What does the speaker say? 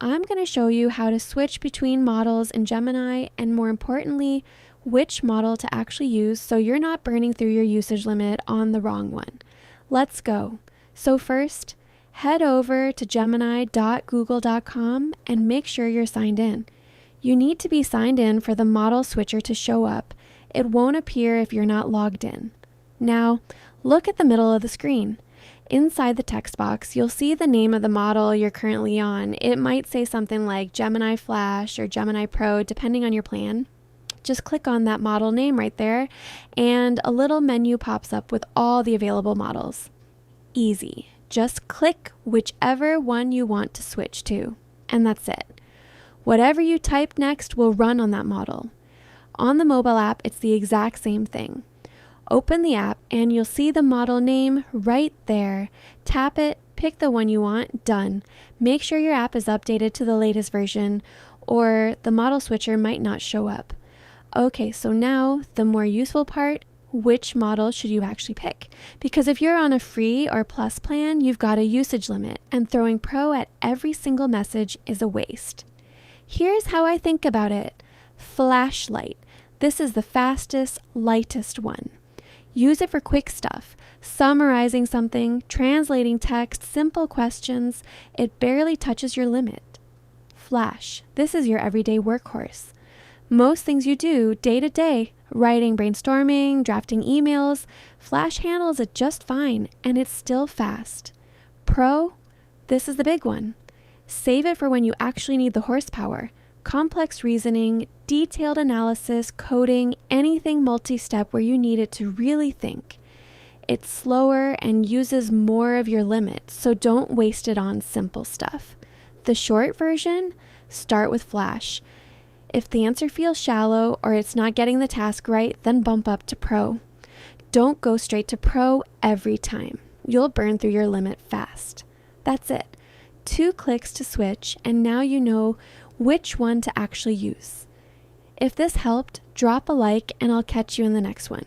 I'm going to show you how to switch between models in Gemini and, more importantly, which model to actually use so you're not burning through your usage limit on the wrong one. Let's go. So first, head over to gemini.google.com and make sure you're signed in. You need to be signed in for the model switcher to show up. It won't appear if you're not logged in. Now, look at the middle of the screen. Inside the text box, you'll see the name of the model you're currently on. It might say something like Gemini Flash or Gemini Pro, depending on your plan. Just click on that model name right there, and a little menu pops up with all the available models. Easy. Just click whichever one you want to switch to, and that's it. Whatever you type next will run on that model. On the mobile app, it's the exact same thing. Open the app and you'll see the model name right there. Tap it, pick the one you want, done. Make sure your app is updated to the latest version or the model switcher might not show up. Okay, so now the more useful part, which model should you actually pick? Because if you're on a free or plus plan, you've got a usage limit, and throwing Pro at every single message is a waste. Here's how I think about it. Flash-Lite. This is the fastest, lightest one. Use it for quick stuff, summarizing something, translating text, simple questions. It barely touches your limit. Flash. This is your everyday workhorse. Most things you do day to day, writing, brainstorming, drafting emails, Flash handles it just fine, and it's still fast. Pro. This is the big one. Save it for when you actually need the horsepower. Complex reasoning, detailed analysis, coding, anything multi-step where you need it to really think. It's slower and uses more of your limit, so don't waste it on simple stuff. The short version, start with Flash. If the answer feels shallow or it's not getting the task right, then bump up to Pro. Don't go straight to Pro every time. You'll burn through your limit fast. That's it. 2 clicks to switch, and now you know which one to actually use. If this helped, drop a like and I'll catch you in the next one.